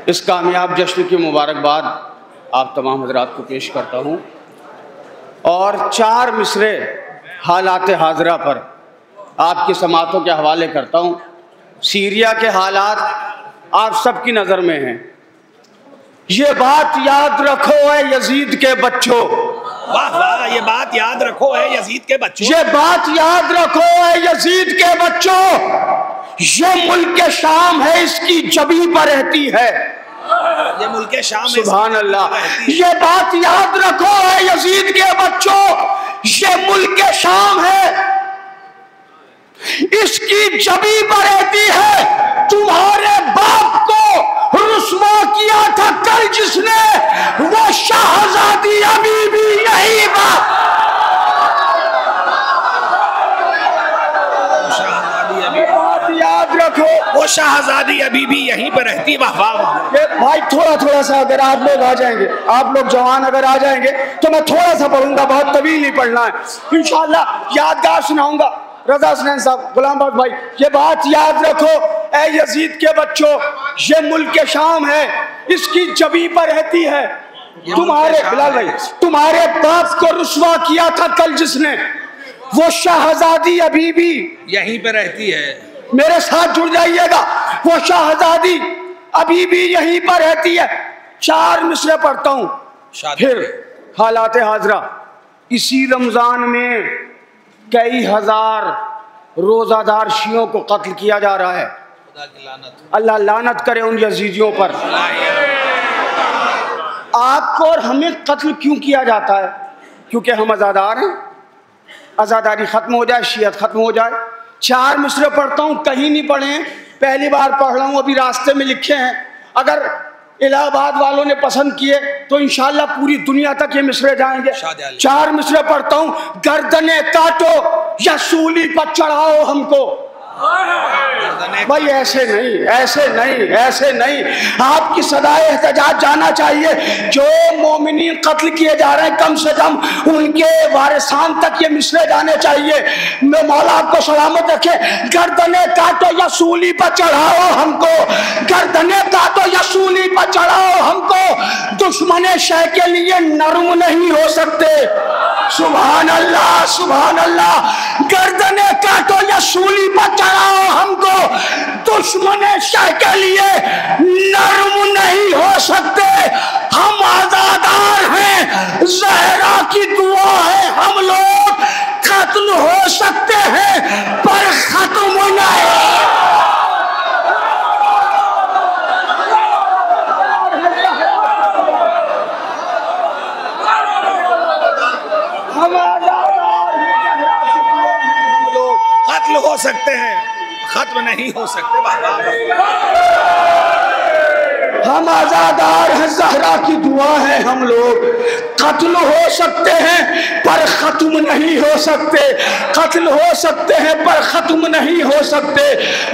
इस कामयाब जश्न की मुबारकबाद आप तमाम हजरात को पेश करता हूँ और 4 मिसरे हालात हाजरा पर आपकी समातों के हवाले करता हूँ। सीरिया के हालात आप सबकी नज़र में हैं। ये बात याद रखो है यजीद के बच्चों, वाह वाह, ये बात याद रखो है यजीद के बच्चों, ये बात याद रखो है यजीद के बच्चों, ये मुल्क शाम है इसकी जबी पर रहती है, ये मुल्क शाम है सुभान अल्लाह। ये बात याद रखो है यजीद के बच्चों, ये मुल्क शाम है इसकी जबी पर रहती है। तुम्हारे बाप को रुस्वा किया था कल जिसने, वो शाहजादी अभी भी यही बात, याद रखो, वो शाहजादी अभी भी यहीं पर रहती। वाह वाह भाई थोड़ा थोड़ा सा अगर आप लोग आ जाएंगे, आप लोग जवान अगर आ जाएंगे तो मैं थोड़ा सा पढ़ूंगा, बहुत तवील नहीं पढ़ना है इंशाअल्लाह। यादगार सुनाऊंगा। रजा हसनैन साहब, गुलाम बाग भाई, ये बात याद रखो ए यजीद के बच्चों, ये मुल्क शाम है इसकी जबी पर रहती है। तुम्हारे बिलाल भाई, तुम्हारे बाप को रुस्वा किया था कल जिसने, वो शाहजादी अभी भी यहीं पे रहती है। मेरे साथ जुड़ जाइएगा, वो शाहजादी अभी भी यहीं पर रहती है। 4 मिसरे पढ़ता हूं, फिर हालात हाजरा। इसी रमजान में कई हजार रोजादार शियों को कत्ल किया जा रहा है। अल्लाह लानत करे उन यजीदियों पर। आपको और हमें कत्ल क्यों किया जाता है? क्योंकि हम आज़ादार हैं, आज़ादारी ख़त्म हो जाए, शियत ख़त्म हो जाए। 4 मिसरे पढ़ता हूँ, कहीं नहीं पढ़े हैं, पहली बार पढ़ रहा हूँ, अभी रास्ते में लिखे हैं। अगर इलाहाबाद वालों ने पसंद किए तो इंशाल्लाह पूरी दुनिया तक ये मिसरे जाएंगे। 4 मिसरे पढ़ता हूँ। गर्दने काटो या सूली पर चढ़ाओ हमको। भाई ऐसे नहीं, ऐसे नहीं, ऐसे नहीं, आपकी सदाए एहतजाज जाना चाहिए। जो मोमिनीन कत्ल किए जा रहे हैं कम से कम उनके वारिसान तक ये मिसरे जाने चाहिए। मैं मौला आपको सलामत रखे। गर्दने काटो या सूली पर चढ़ाओ हमको, गर्दने काटो या सूली पर चढ़ाओ हमको। दुश्मने शह के लिए नरम नहीं हो सकते। सुभान अल्लाह, सुभान अल्लाह। गर्दने काटो या सूली पर चढ़ाओ हमको, दुश्मने शह के लिए नरम नहीं हो सकते। हम आज़ादार हैं, ज़हरा की दुआ है, हम लोग कत्ल हो सकते हैं पर खत्म नहीं। हम आज़ादार हैं, कत्ल हो सकते हैं, खत्म नहीं हो सकते। हम आज़ादार हैं, ज़हरा की दुआ है, हम लोग कत्ल हो सकते हैं पर खत्म नहीं हो सकते। कत्ल हो सकते हैं पर खत्म नहीं हो सकते।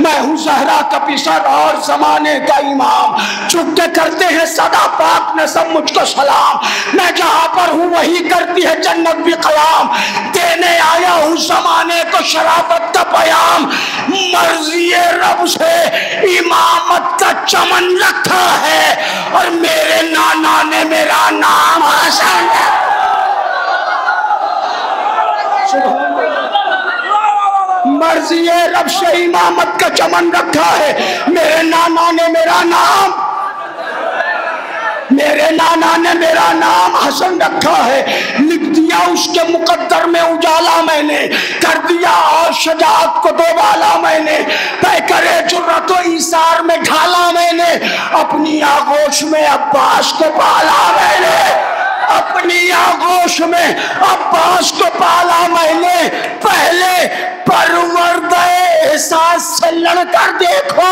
मैं हूँ ज़हरा का पिसर और ज़माने का इमाम, झुक के करते हैं सदा पाक ने सब मुझको सलाम। मैं जहाँ पर हूँ वही करती है जन्नत भी क़याम। देने आया हूँ ज़माने को शराफत का पयाम। मर्ज़ी रब से इमामत का चमन रखा है और मेरे नाना ने मेरा नाम हसन। मर्ज़ी रब से इमामत का चमन रखा है। मेरे नाना ने मेरा नाम, मेरे नाना ने मेरा नाम हसन रखा है। लिख दिया उसके मुकद्दर में उजाला मैंने, कर दिया और शजाअत को दोबाला मैंने। तय करे जुर्रत व ईसार में ढाला मैंने, अपनी आगोश में अब्बास को पाला मैंने, अपनी आगोश में अब्बास को पाला मैंने। पहले परवरदे एहसास से लड़कर देखो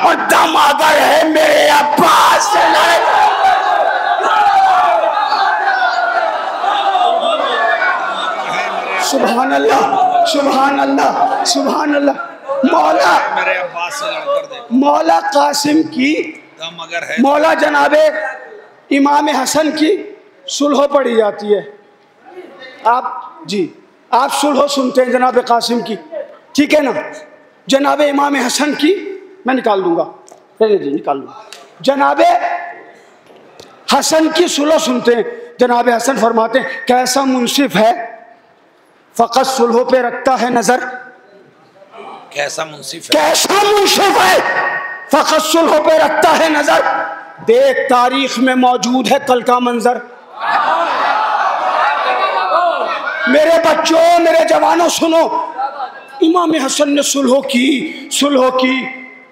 और दम अगर है मेरे अब्बास से लड़। सुभान अल्लाह, सुभान अल्लाह, सुभान अल्लाह। मौला मेरे अब्बास से लड़कर देखो। मौला कासिम की, दम अगर है, मौला जनाबे इमाम हसन की सुलह पढ़ी जाती है। आप जी, आप सुलह सुनते हैं जनाब कासिम की, ठीक है ना? जनाब इमाम हसन की मैं निकाल दूंगा, जी निकाल दूंगा। जनाबे हसन की सुलह सुनते हैं। जनाबे हसन फरमाते हैं कैसा मुंसिफ है, फकत सुलह पे रखता है नजर। कैसा मुंसिफ है, कैसा मुंसिफ है, फकत सुलह पे रखता है नजर। देख तारीख में मौजूद है कल का मंजर। मेरे बच्चों, मेरे जवानों सुनो, इमाम हसन ने सुलह की।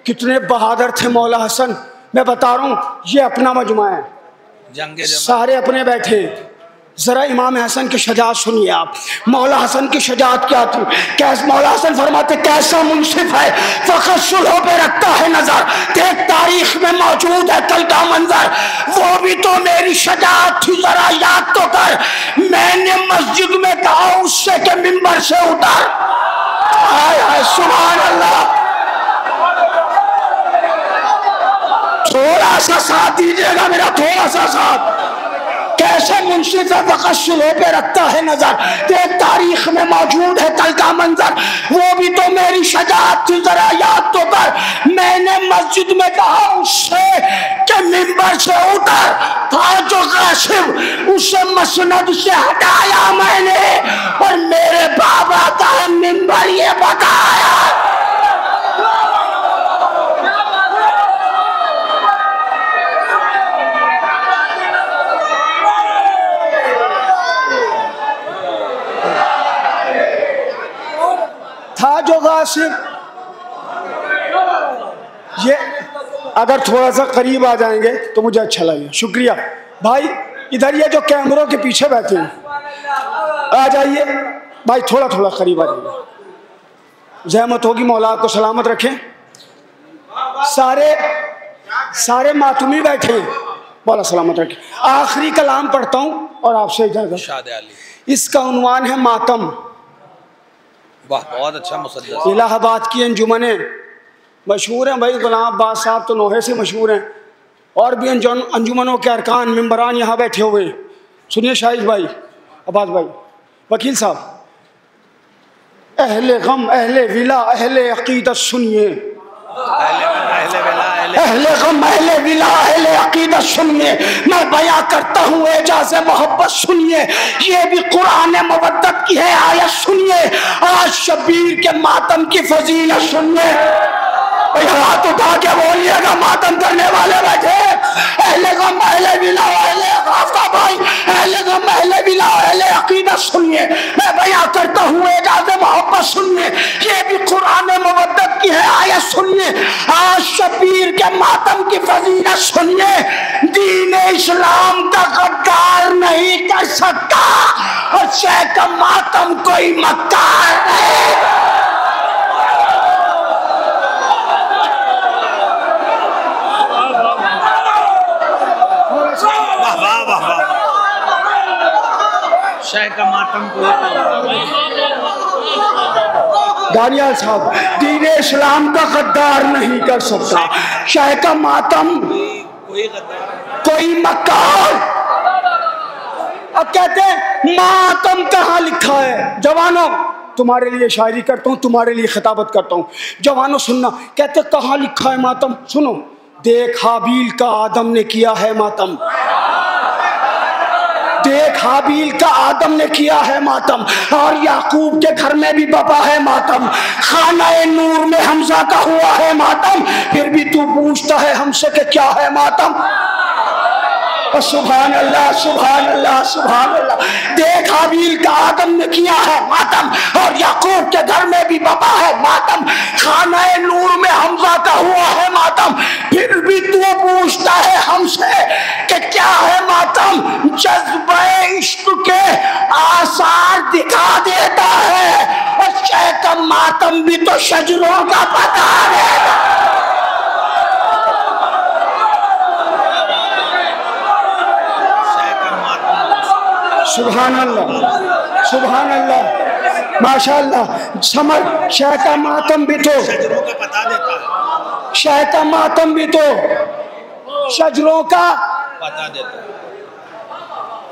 कितने बहादुर थे मौला हसन। मैं बता रहा हूं, ये अपना मजमा है, सारे अपने बैठे। जरा इमाम हसन की शजात सुनिए आप। मौला हसन की शजात क्या थी? कैसे मौला हसन फरमाते कैसा मुंसिफ है, फकत सुलह पे रखता है नजर। देख तारीख में मौजूद है कल का मंजर। वो भी तो मेरी शजात थी, जरा याद तो कर। मैंने मस्जिद में कहा उससे के मिंबर से उतर। हाय हाय सुभान अल्लाह। थोड़ा सा साथ दीजिएगा मेरा, थोड़ा सा साथ। कैसे मुंसिफ है, फकत सुलह पे रखता है नजर। देख तारीख में मौजूद है कल का मंजर। वो भी तो मेरी शजात थी, जरा याद तो कर। मैंने मस्जिद में कहा उससे कि मिंबर से उतर। था जो गासिब, उसे मसनद से हटाया मैंने, और मेरे बाबा का मिंबर ये बताया। था जो गासिब। ये अगर थोड़ा सा करीब आ जाएंगे तो मुझे अच्छा लगेगा। शुक्रिया भाई। इधर ये जो कैमरों के पीछे बैठे हैं, आ जाइए भाई, थोड़ा थोड़ा करीब आ जाइए। जहमत होगी, मौला आपको सलामत रखें। सारे मातूमी बैठे हैं, मौला सलामत रखें। आखिरी कलाम पढ़ता हूँ और आपसे इजाजत। इसका उन्वान है मातम। वाह, बहुत अच्छा मुसद्दस। इलाहाबाद की अंजुमने मशहूर हैं भाई। गुलाम अब्बास साहब तो लोहे से मशहूर हैं, और भी अंजुमनों के अरकान मेंबरान यहाँ बैठे हुए। सुनिए शाहिद भाई, अब्बास भाई, वकील साहब। अहले गम, अहले विला, अहले अकीदत सुनिए। अहले गम, अहले विला, अहले अकीदत सुनिए। मैं बयां करता हूँ एजाज़ मोहब्बत सुनिए। ये भी कुरान मवद्दत की है आयत सुनिए। आज शबीर के मातम की फजीलत सुनिए। हाथ उठा के बोलिएगा, मातम करने वाले बैठे। अहले गम, अहले विला, अहले भाई, अहले गम, अहले विला, अहले अकीदत सुनिए। मैं बयां करता हूँ एजाज़ मोहब्बत सुनिए। ये भी कुरान मवद्दत की है आयत सुनिए। आज शबीर के मातम की फजीलत सुनिए। दीन इस्लाम का गद्दार नहीं कर सकता, और शेख का मातम कोई मक्कार नहीं। शाह का मातम को दानियाल साहब, दीन इस्लाम का गद्दार नहीं कर सकता, शाह का मातम कोई मक्कार। अब कहते हैं मातम कहाँ लिखा है? जवानों, तुम्हारे लिए शायरी करता हूँ, तुम्हारे लिए खिताबत करता हूँ। जवानों सुनना, कहते कहाँ लिखा है मातम? सुनो। देख हाबील का आदम ने किया है मातम। देख हाबील का आदम ने किया है मातम, और याकूब के घर में भी बपा है मातम। खाना नूर में हमजा का हुआ है मातम, फिर भी तू पूछता है हमसे कि क्या है मातम। सुभान अल्लाह, सुभान अल्लाह, सुभान अल्लाह। देख हाबील का आदम ने किया है मातम, और याकूब के घर में भी बपा है मातम। खाना नूर में हमजा का हुआ है मातम, फिर भी तू पूछता है हमसे कि क्या है मातम। जज्बे इश्क के आसार दिखा देता है, और शेख का मातम भी तो शजरों का पता है। सुभान अल्लाह, सुभान अल्लाह, माशाअल्लाह। समझ, शाह का मातम भी तो शजरों का पता देता है। शाह का मातम भी तो शजरों का पता देता है।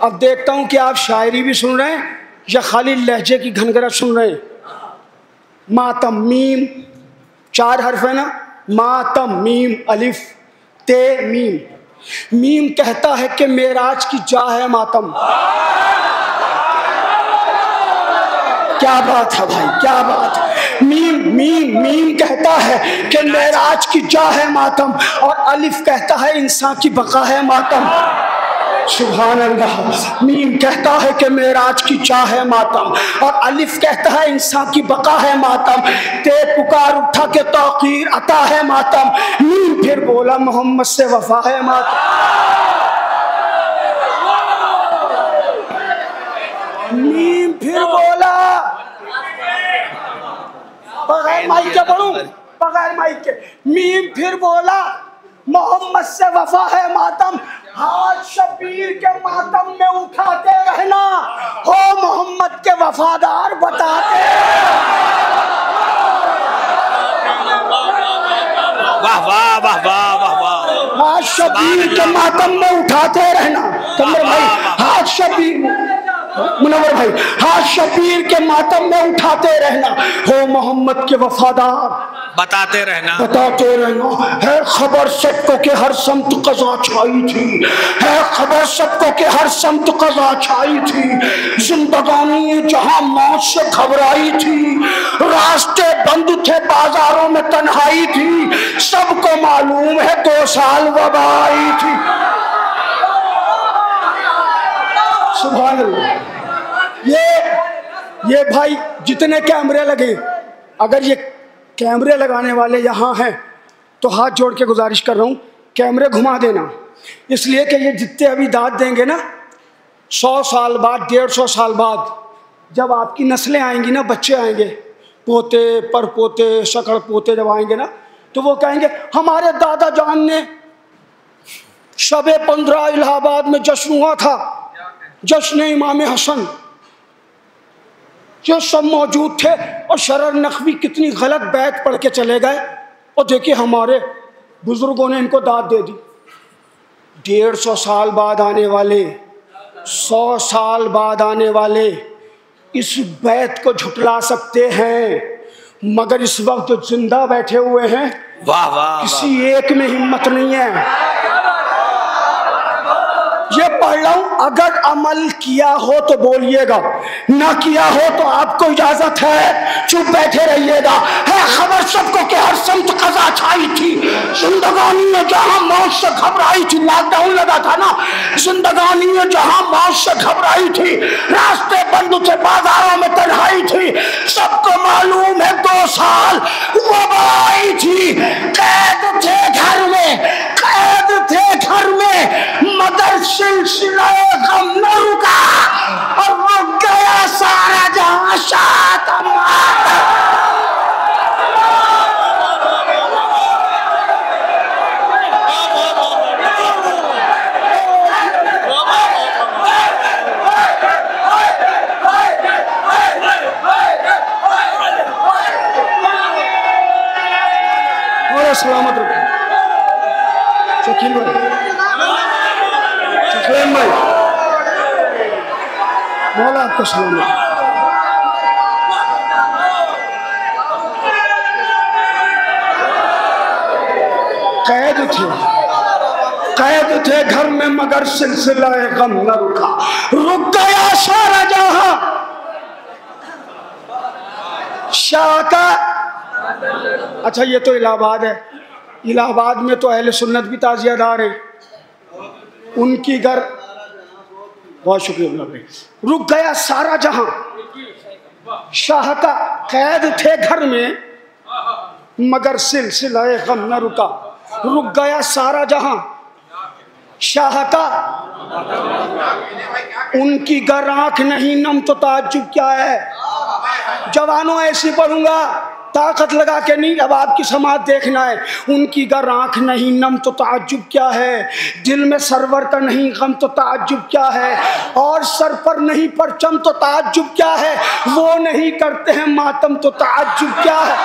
अब देखता हूं कि आप शायरी भी सुन रहे हैं या खाली लहजे की घनघनाहट सुन रहे हैं। मातम, मीम 4 हर्फ है ना। मातम, मीम, अलिफ, ते मीम। मीम कहता है कि मेराज की जा है मातम। क्या बात है भाई, क्या बात है। मीम मीम मीम कहता है कि मेराज की जा है मातम, और अलिफ कहता है इंसान की बका है मातम। सुभान अल्लाह। मीम कहता है कि मेराज की जा है मातम, और अलिफ कहता है इंसान की बका है मातम। ते पुकार उठा के तौकीर अता है मातम। मीम फिर बोला मोहम्मद से वफा है मातम। मीम फिर बोला, बगैर माइक के पढ़ूं, बगैर माइक के। मीम फिर बोला मोहम्मद से वफा है मातम, हाथ शबीर के मातम में उठाते रहना, हो मोहम्मद के वफादार बताते। वाह वाह वाह वाह वाह वाह। हाथ शबीर के मातम में उठाते रहना। कमर भाई, हाथ शबीर, मुनव्वर भाई, हाथ शबीर के मातम में उठाते रहना, हो मोहम्मद के वफादार बताते रहना, बताते रहना। है खबर सबको के हर समत कज़ा छाई थी, है खबर सबको के हर समत कज़ा छाई थी। जिंदगानी जहां मौत से घबराई थी, रास्ते बंद थे बाजारों में तन्हाई थी। सबको मालूम है 2 साल वबा आई थी। सुभान अल्लाह। ये भाई जितने कैमरे लगे, अगर ये कैमरे लगाने वाले यहाँ हैं तो हाथ जोड़ के गुजारिश कर रहा हूँ कैमरे घुमा देना, इसलिए कि ये जितने अभी दाद देंगे ना 100 साल बाद, 150 साल बाद, जब आपकी नस्लें आएंगी ना, बच्चे आएंगे, पोते परपोते शकड़ पोते जब आएंगे ना, तो वो कहेंगे हमारे दादा जान ने शबे 15 इलाहाबाद में जश्न हुआ था, जश्न इमाम हसन, जो सब मौजूद थे, और शरर नकवी कितनी गलत बैत पढ़ के चले गए, और देखिए हमारे बुजुर्गों ने इनको दाद दे दी। 150 साल बाद आने वाले, 100 साल बाद आने वाले इस बैत को झुटला सकते हैं, मगर इस वक्त जो जिंदा बैठे हुए हैं, वाह वाह, किसी एक में हिम्मत नहीं है। ये पढ़ रहा हूं, अगर अमल किया हो तो बोलिएगा, ना किया हो तो आपको इजाजत है चुप बैठे रहिएगा। है खबर सबको कि हर समत कज़ा छाई थी, जिंदगानी में जहां मौत से घबराई थी। लॉकडाउन लगा था ना, जिंदगानी में जहां मौत से घबराई थी, रास्ते बंद थे बाजारों में तन्हाई थी। सबको मालूम है 2 साल वबा आई थी। कैद थे घर में, कैद थे घर में, मगर सिलसिला गम न रुका, और रुक गया सारा जहां शातम। और सलामत रखो शकील भाई, शकील भाई, मौला आपको सलामत। कैद थे घर में, मगर सिलसिला गम न रुका, रुक गया सारा जहां। शाह का, अच्छा ये तो इलाहाबाद है, इलाहाबाद में तो अहले सुन्नत भी ताजियादार है, उनकी घर, बहुत शुक्रिया भाई। रुक गया सारा जहां, शाह का कैद थे घर में, मगर सिलसिला गम न रुका, रुक गया सारा जहां। शाह का उनकी गर आंख नहीं नम तो ताज्जुब क्या है। जवानों ऐसी पढ़ूंगा, ताकत लगा के नहीं, अब आपकी समाज देखना है। उनकी गर आंख नहीं नम तो ताज्जुब क्या है, दिल में सरवर का नहीं गम तो ताज्जुब क्या है, और सर पर नहीं परचम तो ताज्जुब क्या है, वो नहीं करते हैं मातम तो ताज्जुब क्या है,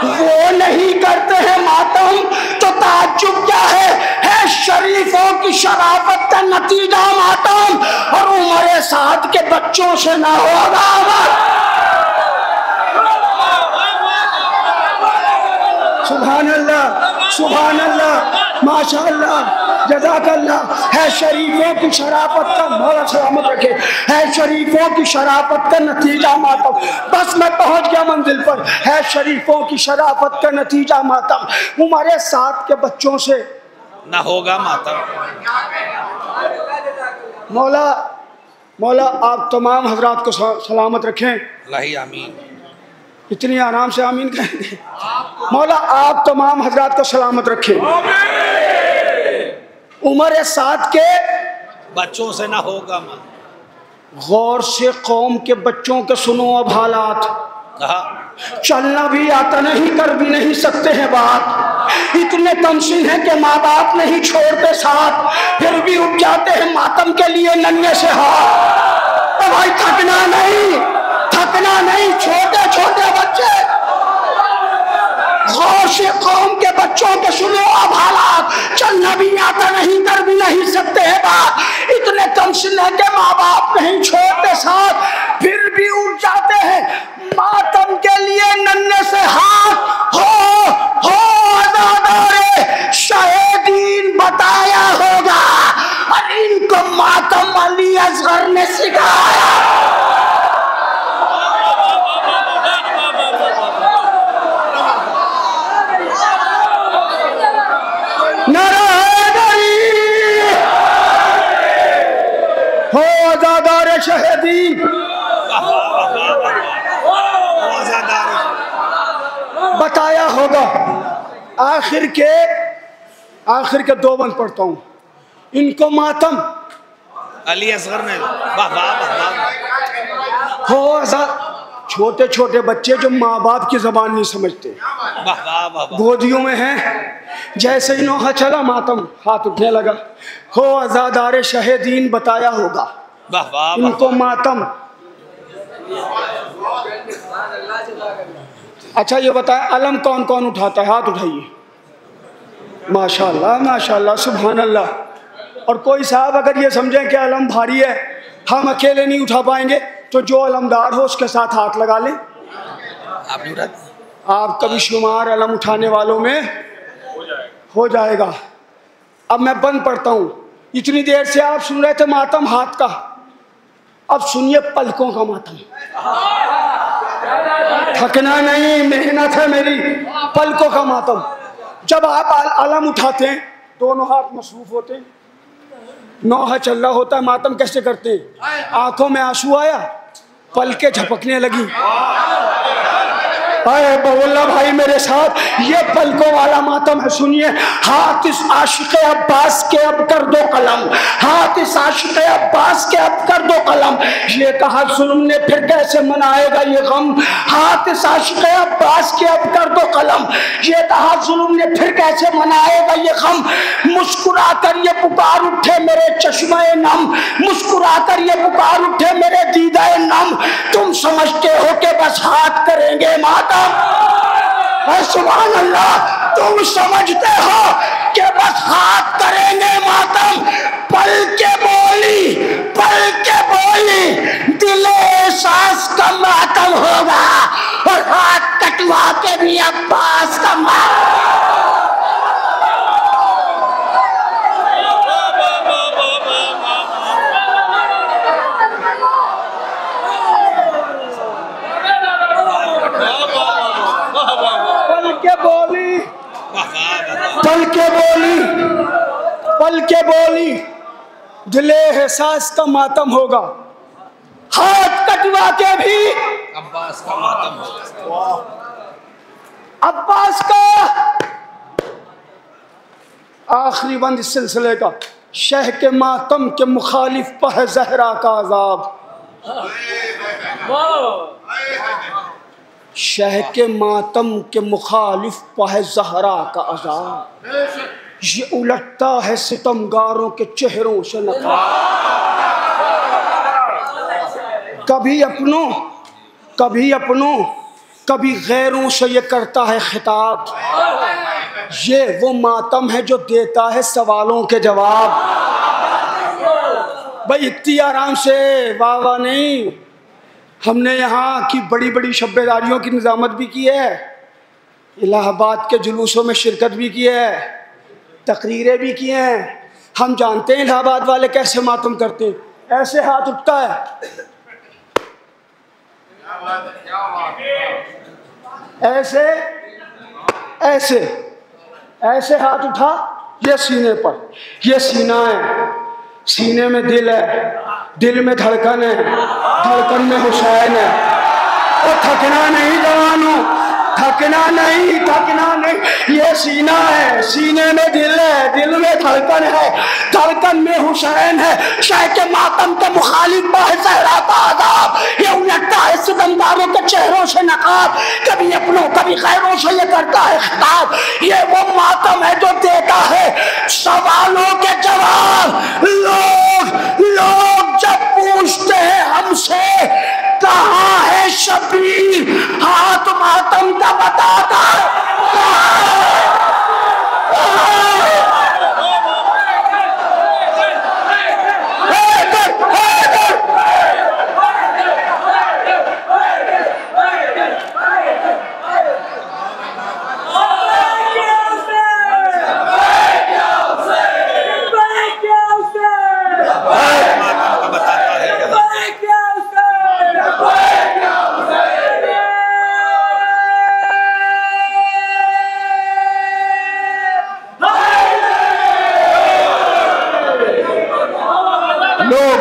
वो नहीं करते हैं मातम तो ताज्जुब क्या है शरीफों की शराफत का नतीजा मातम, और उम्र साद के बच्चों से ना होगा। सुभान अल्लाह। सुभान अल्लाह, माशाअल्लाह, जज़ाकल्लाह। है शरीफों की शराफत का, मौला सलामत रखे, है शरीफों की शराफत का नतीजा मातम। बस मैं पहुंच गया मंजिल पर। है शरीफों की शराफत का नतीजा मातम। उम्र 7 के बच्चों से ना होगा मातम। मौला आप तमाम हजरात को सलामत रखें। अल्लाह आमीन। इतनी आराम से आमीन कहेंगे। मौला आप तमाम हजरात को सलामत रखें। उम्र 7 के बच्चों से ना होगा गौर से कौम के बच्चों के सुनो अब हालात। चलना भी आता नहीं, कर भी नहीं सकते हैं बात। इतने कमसिन हैं कि माँ बाप नहीं छोड़ते साथ, फिर भी उठ जाते हैं मातम के लिए नन्हे से हाथ। तो भाई थकना नहीं, छोटे छोटे बच्चे गौर से कौम के बच्चों के सुनो अब हालात। चलना भी आता नहीं, कर भी नहीं सकते हैं बात। इतने कमसिन हैं कि माँ बाप नहीं छोड़ते साथ, फिर भी उठ जाते हैं मातम के लिए नन्हे से हाथ। हो आज़ादारे शहीदीन बताया होगा, और इनको मातम अली असगर ने सिखाया। हो आज़ादारे शहीदीन बताया होगा। आखिर के 2 बंद पढ़ता हूँ। इनको मातम अली असगर ने हो आजाद। छोटे छोटे बच्चे जो माँ बाप की जबान नहीं समझते, गोदियों में हैं, जैसे ही नौहा चला मातम हाथ उठने लगा। हो आज़ादारे शहीदीन बताया होगा, इनको मातम। अच्छा ये बताएं अलम कौन कौन उठाता है? हाथ उठाइए। माशाल्लाह माशाल्लाह, सुभान अल्लाह। और कोई साहब अगर ये समझें कि अलम भारी है, हम अकेले नहीं उठा पाएंगे, तो जो अलमदार हो उसके साथ हाथ लगा लें। आप कभी शुमार अलम उठाने वालों में हो जाएगा। अब मैं बंद पढ़ता हूँ। इतनी देर से आप सुन रहे थे मातम हाथ का, अब सुनिए पलकों का मातम। थकना नहीं, मेहनत है मेरी। पलकों का मातम। जब आप अलम उठाते हैं, दोनों हाथ मसरूफ होते हैं, नौहा चल रहा होता है, मातम कैसे करते हैं? आंखों में आंसू आया, पलकें झपकने लगी। आए बवल्ला भाई मेरे साथ, ये पलकों वाला मातम है। सुनिए, हाथ इस आशिक़े अब्बास के अब कर दो कलम, हाथ इस आशिक़े अब्बास के अब कर दो कलम। ये कहा जुल्म ने फिर कैसे मनाएगा ये गम, हाथ इस आशिक़े अब्बास के अब कर दो कलम। ये कहा जुल्म ने फिर कैसे मनाएगा ये गम। मुस्कुरा कर ये पुकार उठे मेरे चश्मे नम, मुस्कुरा कर ये पुकार उठे मेरे दीदा नम। तुम समझते हो कि बस हाथ करेंगे मातम, सुभान अल्लाह, तुम समझते हो कि बस हाथ करेंगे मातम। पल के बोली दिले सांस का मातम होगा, और हाथ कटवा के भी अब्बास का मातम। पल के बोली दिले एहसास का मातम होगा, हाथ कटवा के भी अब्बास का मातम होगा। अब्बास का आखिरी बंद इस सिलसिले का। शह के मातम के मुखालिफ पह जहरा का अजाब, शह के मातम के मुखालिफ पह जहरा का अजाब। ये उलटता है सितमगारों के चेहरों से नकाब, कभी अपनों कभी गैरों से ये करता है खिताब। ये वो मातम है जो देता है सवालों के जवाब। भाई इतनी आराम से वाह वाह नहीं, हमने यहाँ की बड़ी बड़ी शब्बेदारियों की निजामत भी की है। इलाहाबाद के जुलूसों में शिरकत भी की है, तकरीरें भी की हैं। हम जानते हैं इलाहाबाद वाले कैसे मातम करते हैं। ऐसे हाथ उठता है, ऐसे ऐसे ऐसे हाथ उठा, ये सीने पर, ये सीना है, सीने में दिल है, दिल में धड़कन है, धड़कन में हुसैन है। और थकना नहीं जवानों, थकना नहीं, थकना नहीं। ये सीना है, सीने में दिल है, दिल में धड़कन है, धड़कन में हुसैन है। शाह के मातम के मुखालिफ सहरा का आदाब, ये उलटता है सितमगारों के चेहरों से नकाब, कभी अपनों कभी गैरों से ये करता है खिताब। ये वो मातम है जो देता है सवालों के जवाब। लोग जब पूछते हैं हमसे कहाँ है शबीर, हाथ मातम का बताता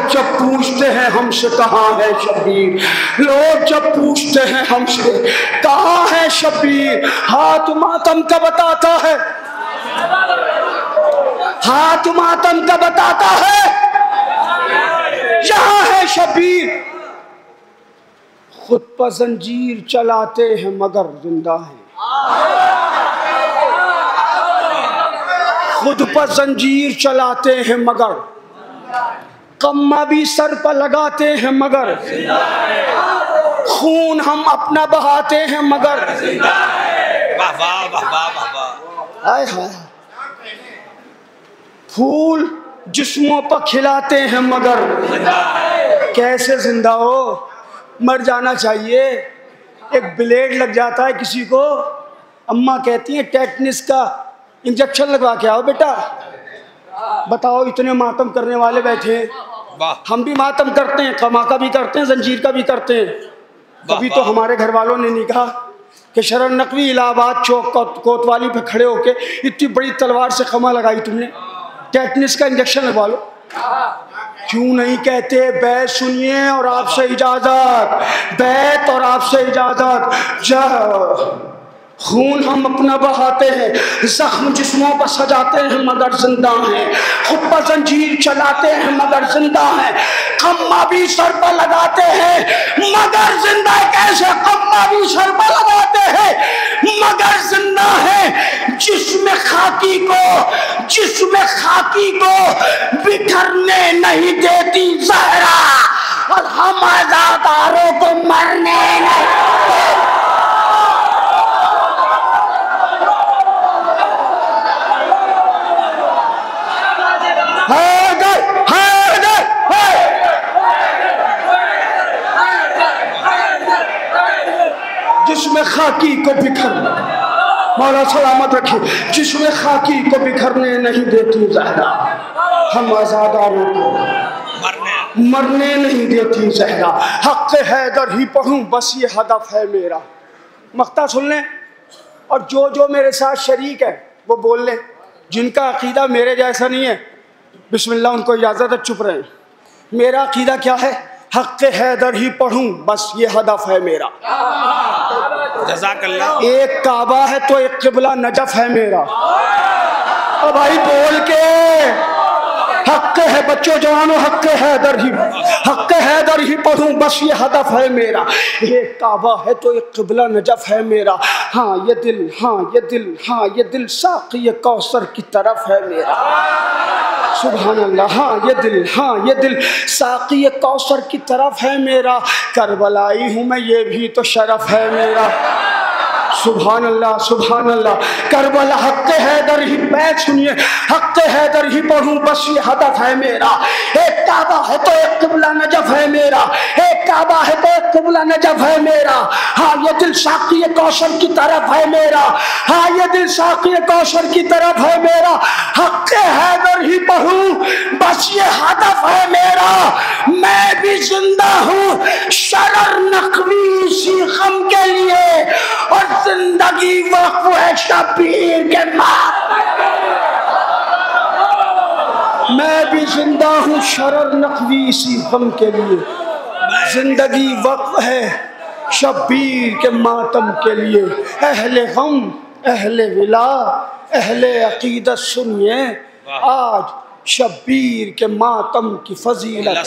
जब पूछते हैं हमसे कहाँ है शबीर, लोग जब पूछते हैं हमसे कहाँ है शबीर, हाथ मातम का बताता है, हाथ मातम का बताता है यहाँ है शबीर। खुद पर जंजीर चलाते हैं मगर जिंदा है, खुद पर जंजीर चलाते हैं मगर, कम्मा भी सर पर लगाते हैं मगर, खून हम अपना बहाते हैं मगर। वाह वाह वाह वाह वाह। हाय हाय, फूल जिस्मों पर खिलाते हैं मगर, कैसे जिंदा हो, मर जाना चाहिए। एक ब्लेड लग जाता है किसी को, अम्मा कहती है टेटनिस का इंजेक्शन लगवा के आओ बेटा। बताओ, इतने मातम करने वाले बैठे हैं, हम भी मातम करते हैं, कमाका भी करते हैं, जंजीर का भी करते हैं। कभी तो हमारे घर वालों ने नहीं कहा कि शरण नकवी इलाहाबाद चौक कोतवाली पे खड़े होके इतनी बड़ी तलवार से खमा लगाई तुमने, टेटनिस का इंजेक्शन लगवा लो। क्यों नहीं कहते बैत सुनिए और आपसे इजाजत, बैत और आपसे इजाजत। जा खून हम अपना बहाते हैं, जख्म जिस्मों पर सजाते हैं मगर जिंदा हैं, खुद पर जंजीर चलाते हैं मगर जिंदा हैं, कम्मा भी सर पर लगाते हैं मगर जिंदा। कैसे कम्मा भी सर पर लगाते हैं मगर जिंदा है। जिस्म खाकी को बिखरने नहीं देती ज़हरा, और हम आज़ादारों को मरने नहीं। जिसमें खाकी को बिखरने, मौला सलामत रखे, जिसमें खाकी को बिखरने नहीं देती ज़हरा, हम आज़ादारों को मरने नहीं देती ज़हरा। हक़ हैदर ही पढ़ूं बस ये हदफ है मेरा। मक्ता सुन लें और जो जो मेरे साथ शरीक है वो बोल लें। जिनका अकीदा मेरे जैसा नहीं है बिस्मिल्लाह, उनको इजाज़त है, चुप रहें। मेरा अकीदा क्या है? हक़ हैदर ही पढ़ूं बस ये हदफ है मेरा। जज़ाकल्लाह। एक काबा है तो एक क़िबला नजफ है मेरा। अब भाई बोल के, हक़ है बच्चों जवानों, हक़ हैदर ही पढ़ूं बस ये हदफ है मेरा। एक काबा है तो एक क़िबला नजफ है मेरा। हाँ ये दिल, हाँ ये दिल, हाँ ये दिल साक़ी कौसर की तरफ है मेरा। सुभान अल्लाह। हाँ ये दिल, हाँ ये दिल साक़ी कौसर की तरफ है मेरा। करबलाई हूँ मैं ये भी तो शरफ है मेरा। सुभान अल्लाह सुभान अल्लाह। करबला हक़ हैदर ही बैठ सुनिए, हक़ हैदर ही पढ़ूं बस ये हदफ है मेरा। एक काबा है तो एक क़िबला नजफ है मेरा, एक काबा है तो एक क़िबला नजफ है मेरा। हाँ ये दिल साक़ी कौशर की तरफ है मेरा, हाँ ये दिल साक़ी कौशर की तरफ है मेरा। हक़ हैदर ही पढ़ूं बस ये हदफ है मेरा। मैं भी जिंदा हूँ शरर नकवी इसी गम के लिए, और जिंदगी वक्फ है शबीर के मैं भी जिंदा हूँ शरर नकवी इसी गम के लिए, जिंदगी वक्फ है शबीर के मातम के लिए। अहले गम अहले विला अहले अकीदत सुनिए, आज शबीर के मातम की फजीलत।